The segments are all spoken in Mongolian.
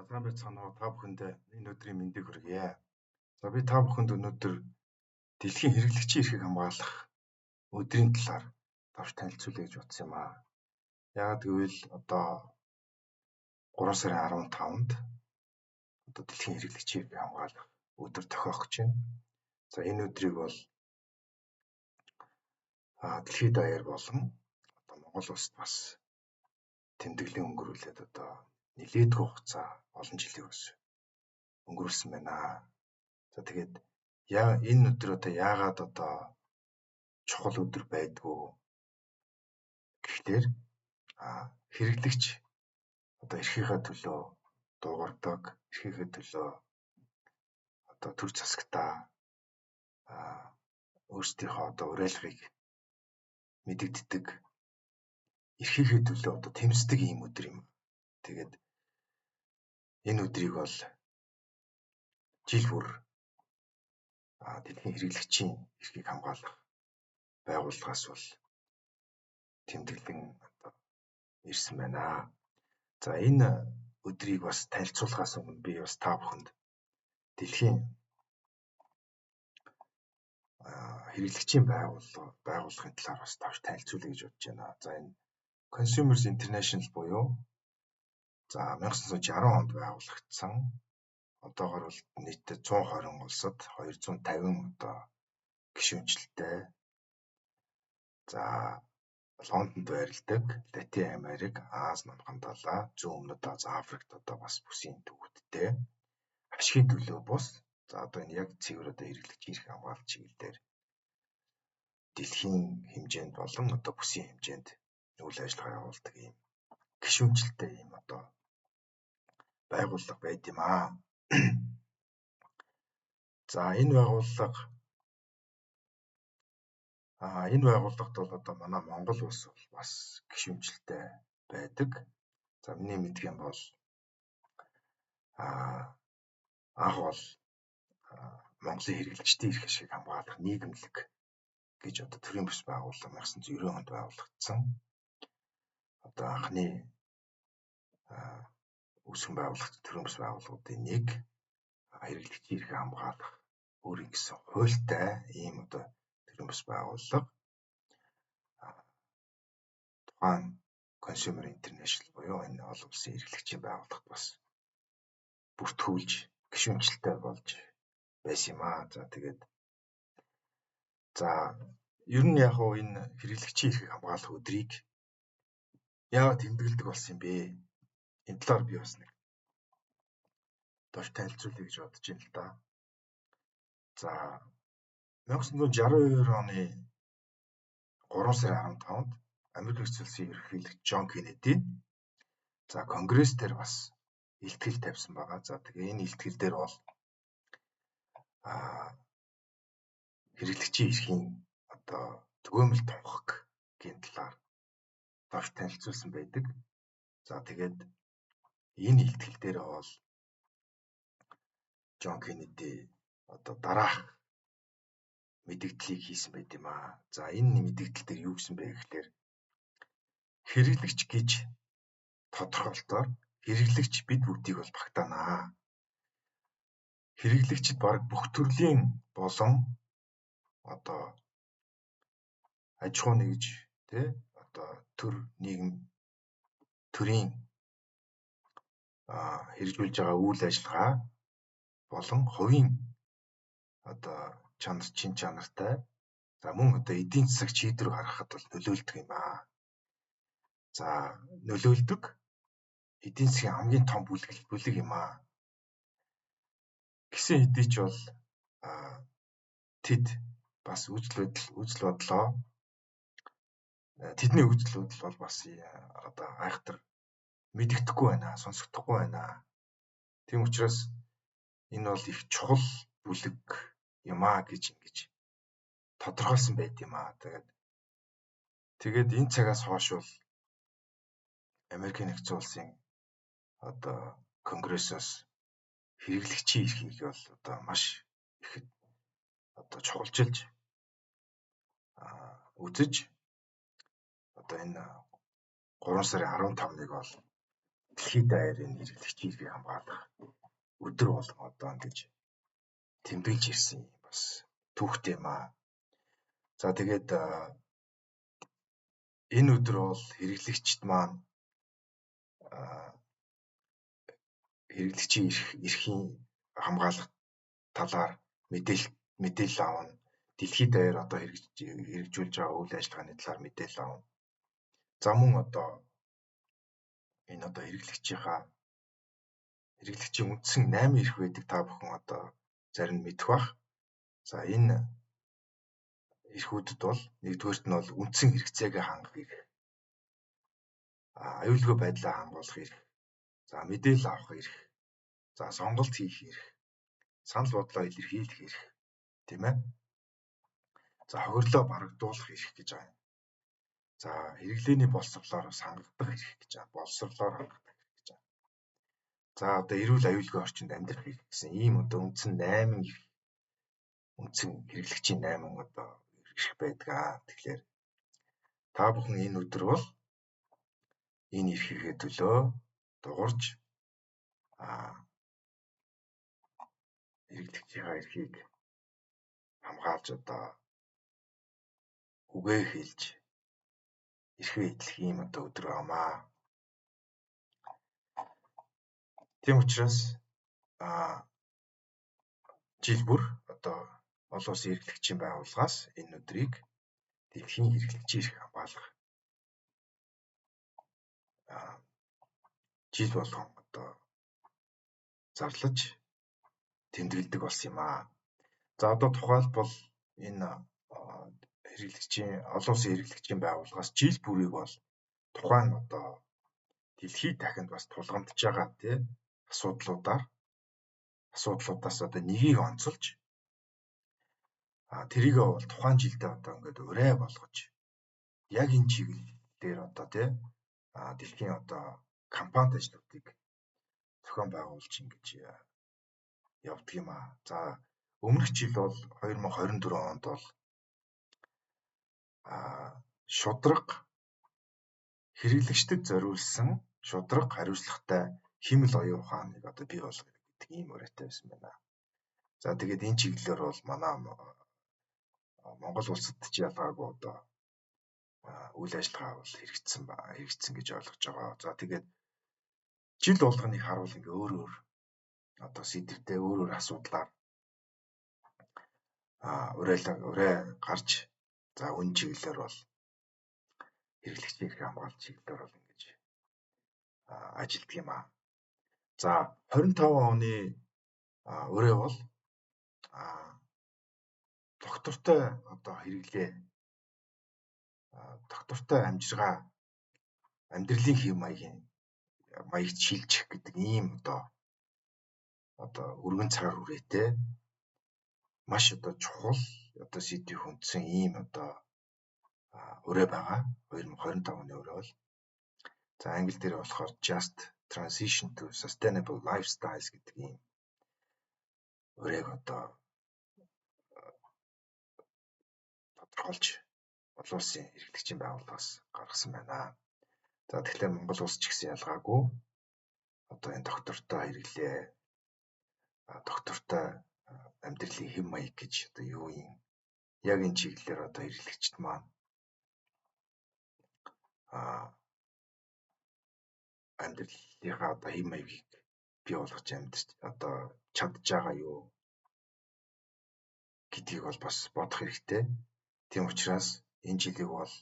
Сайн байцгаана уу? Та бүхэндээ энэ өдрийн мэндийг хүргье. За би та бүхэнд өнөөдөр дэлхийн хэрэглэгчийн эрхийг хамгаалах өдрийн талаар тавч танилцуулъя гэж бодсон юм аа. Яагаад гэвэл одоо 3 сарын 15-нд одоо дэлхийн хэрэглэгчийн эрхийг хамгаалах өдөр тохиох гэж байна. За энэ өдрийг бол дэлхийд даяар болон одоо Монгол улсад бас тэмдэглэн өнгөрүүлээд одоо нэлээдгүй хугацаа олон жилийн өмнөөс өнгөрүүлсэн байна. За тэгээд энэ өдөр одоо яагаад одоо чухал өдөр байдгүй гэхлээр хэрэглэгч одоо эрхийнхээ төлөө дуугардаг, эрхийнхээ төлөө одоо төр засагтаа өөрсдийнхөө одоо уриалгыг мэдэгддэг, эрхийнхээ төлөө одоо тэмцдэг ийм өдөр юм. Тэгээд энэ өдрийг бол жил бүр дэлхийн хэрэглэгчийн эрхийг хамгаалах байгууллагаас бол тэмдэглэн ирсэн байна. За энэ өдрийг бас танилцуулахаас өмнө би бас та бүхэнд дэлхийн хэрэглэгчийн байгууллагын талаар бас тавч танилцуулъя гэж бодож байна. За энэ Consumers International буюу 1960 онд байгуулагдсан. Одоогоор бол нийтдээ 120 улсад 250 одоо гишүүнчлэлтэй. За Лондонд байрладаг, Латин Америк, Аз намхан далай, зүүн өмнөд Аз, Африкт одоо бас бүсийн төвүүдтэй. Ашигын төлөө бус. За одоо энэ яг цэвэр одоо хэрэглэгчийн эрх хамгаалалт чиглэлээр дэлхийн хэмжээнд болон одоо бүсийн хэмжээнд үйл ажиллагаа явуулдаг ийм гишүүнчлэлтэй ийм одоо байгууллага байд юм аа. За энэ байгууллагт бол одоо манай Монгол улс бол бас гишүүнчлэлтэй байдаг. За миний мэдх юм бол анх бол Монголын хэрэглэгчдийн эрх ашиг хамгаалах нийгэмлэг гэж одоо төрийн бүс байгууллага 1990 онд байгуулагдсан. Одоо анхны үүсгэн байгууллагч төрийн бүс байгууллагуудын нэг хэрэглэгчийн эрхийг хамгаалах өөрийн гэсэн хуультай ийм одоо төрийн бүс байгууллага тухайн Consumer International буюу энэ олон улсын хэрэглэгчийн байгууллагт бас бүртгүүлж гишүүнчлэлтэй болж байсан юм аа. За тэгээд ер нь яг хуу энэ хэрэглэгчийн эрхийг хамгаалах өдрийг яагаад тэмдэглэдэг болсон юм бэ? Энэ талаар би бас нэг товч танилцуулъя гэж бодож байна л да. За 1962 оны 3 сарын 15-нд Америк нэгдсэн улсын ерөнхийлөгч Джон Кеннеди Конгресс дээр бас илтгэл тавьсан байгаа. За тэгээ энэ илтгэл дээр бол хэрэглэгчийн эрхийн одоо түгээмэл тунхаг гэх талаар товч танилцуулсан байдаг. За тэгээд энэ илтгэл дээр бол Джон Кеннеди одоо дараах мэдэгдлийг хийсэн байт юм аа. За энэ мэдэгдэл дээр юу гэсэн бэ гэхээр хэрэглэгч гэж тодорхойлолтоор хэрэглэгч бид бүгдийг бол багтаанаа. Хэрэглэгчид баг бүх төрлийн болон одоо аж ахуй нэгж одоо төр нийгэм төрийн хэрэгжүүлж байгаа үйл ажиллагаа болон хувийн одоо чин чанартай мөн одоо эдийн засаг шийдвэр гаргахад бол нөлөөлдөг юм аа. За нөлөөлдөг эдийн засгийн хамгийн том бүлэг юм аа. Гэсэн хэдий ч бол тэд бас тэдний үзэл бодол бол бас одоо айхтар мэдэгдэхгүй байна, сонсогдохгүй байна. Тийм учраас энэ бол их чухал бүлэг юм аа гэж ингэж тодорхойлсон байт юм аа. Тэгээд энэ цагаас хойш бол Америк нэгдсэн улсын одоо Конгрессоос хэрэглэгчийн эрхийг бол одоо маш их одоо чухалчилж үзэж одоо энэ 3 сарын 15-ныг бол дэлхийд даяарын хэрэглэгчийг хамгаалах өдөр болгон одоо ингэж тэмдэглэж ирсэн бас түүхтэй юм аа. За тэгээд энэ өдөр бол хэрэглэгчд маань хэрэглэгчийн эрхийн хамгаалах талаар мэдээлэл авна. Дэлхийд даяар одоо хэрэгжүүлж байгаа үйл ажиллагааны талаар мэдээлэл авна. За мөн одоо энэ одоо хэрэглэгчийн үндсэн 8 эрх байдаг, та бүхэн одоо зарим нь мэдэх бах. За энэ эрхүүдэд бол нэгдүгээрт нь бол үндсэн хэрэгцээгээ хангах эрх, аюулгүй байдлаа хангуулах эрх, за мэдээлэл авах эрх, за сонголт хийх эрх, санал бодлоо илэрхийлэх эрх, тийм ээ. За хохирлоо барагдуулах эрх гэж байна. За хэрэглээний боловсролоор бас хангагдах эрх гэж байна. Боловсролоор хангагдах эрх гэж байна. За одоо эрүүл аюулгүй орчинд амьдрах эрх гэсэн ийм одоо үндсэн 8 эрх, үндсэн хэрэглэгчийн 8 одоо эрх байдаг. Тэгэхээр та бүхэн энэ өдөр бол энэ эрхийнхээ төлөө дуурж хэрэглэгчийнхаа эрхийг хамгаалж одоо үгээ хэлж эрхээ эдлэх ийм одоо өдөр байнамаа. Тийм учраас жил бүр одоо олон улсын хэрэглэгчийн байгууллагаас энэ өдрийг дэлхийн хэрэглэгчийн эрх хамгаалах жил болгон одоо зарлаж тэмдэглэдэг болсон юм аа. За одоо тухайлбал энэ олон улсын хэрэглэгчийн байгууллагаас жил бүрийг бол тухайн одоо дэлхийд дахинд бас тулгамдж байгаа асуудлуудаас одоо нэгийг онцолж тэрийгээ бол тухайн жилдээ одоо ингээд ураа болгож яг энэ чиглэлээр одоо дэлхийн одоо компанид ажлуудыг зохион байгуулж ингэж явдаг юм аа. За өмнөх жил бол 2024 онд бол шударга хэрэглэгчдэд зориулсан шударга хариуцлагатай химэл оюун ухааныг одоо бий болгох гэдэг ийм ураатай байсан байна. За тэгээд энэ чиглэлээр бол манай Монгол улсад ч ялгаагүй одоо үйл ажиллагаа бол хэрэгжсэн гэж ойлгож байгаа. За тэгээд жил болгоныг харуул ингээ өөр одоо сэдвтэй өөр асуудлаар ураа гарч за үн чиглэлээр бол хэрэглэгчийн эрх хамгаалалт чиглэлээр бол ингэж ажилтг юм аа. За 25 оны ураа бол доктортой одоо хэрэглээ, доктортой амжиргаа, амьдралын хэв маягт шилжих гэдэг ийм одоо өргөн цагаар хүрээтэй маш одоо чухал одоо сэдвийг хүндсэн ийм одоо ураа байгаа. 2025 оны ураа бол за англи дээр болохоор Just Transition to Sustainable Lifestyles гэдэг ийм урааг одоо тодорхойлж олон улсын хэрэглэгчийн байгууллагаас гаргасан байна. За тэгэхээр Монгол улс ч гэсэн ялгаагүй одоо энэ доктортой хэрэглээ, доктортой амьдралын хэв маяг гэж одоо юу юм, яг энэ чиглэлээр одоо хэрэглэгчд маань амьдралынхаа одоо хэв маягийг бий болгож амьдарч одоо чадж байгаа юу гэдгийг бол бас бодох хэрэгтэй. Тийм учраас энэ жилиг бол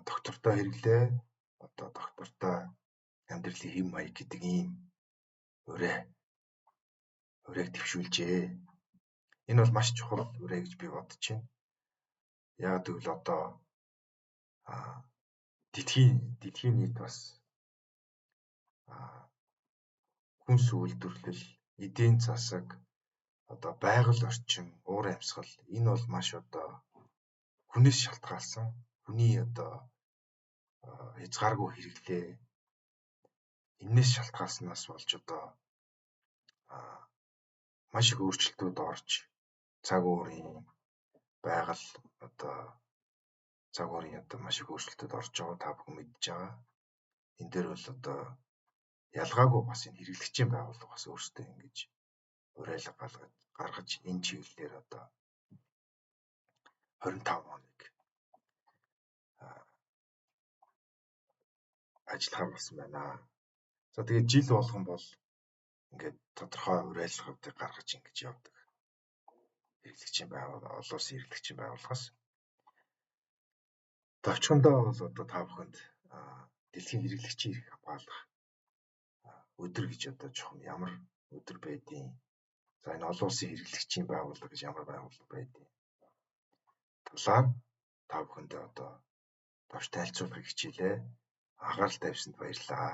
доктортой хэрэглээ, одоо доктортой амьдралын хэв маяг гэдэг ийм урааг төвшүүлжээ. Энэ бол маш чухал ураа гэж би бодож байна. Яг тэгвэл одоо дэлхийн нийт бас хүнс үйлдвэрлэл, эдийн засаг, одоо байгаль орчин, уур амьсгал энэ бол маш одоо хүнээс шалтгаалсан, хүний одоо хязгааргүй хэрэглээ энээс шалтгаалснаас болж одоо маш их өөрчлөлтүүд орж цаг уурын байгаль одоо цаг уурын одоо маш их өөрчлөлтүүд орж байгаа, та бүхэн мэдж байгаа. энэ дээр бол одоо ялгаагүй бас энэ хэрэглэгчийн байгууллага бас өөрсдөө ингэж уриалга гаргаж энэ чиглэлээр одоо 25 хоног ажиллахаар болсон байна. За тэгээд жил болгон бол ингээд тодорхой уриалгуудыг гаргаж ингэж явдаг. Хэрэглэгчийн байгууллага, олон улсын хэрэглэгчийн байгууллагаас. Товчхондоо бол одоо та бүхэнд дэлхийн хэрэглэгчийн эрх хамгаалах өдөр гэж одоо чухам ямар өдөр байдیں۔ За энэ олон улсын хэрэглэгчийн байгууллага гэж ямар байгууллага байдیں۔ Талаар та бүхэндээ одоо товч тайлцуулахыг хичээлээ. Анхаарал тавьсанд баярлалаа.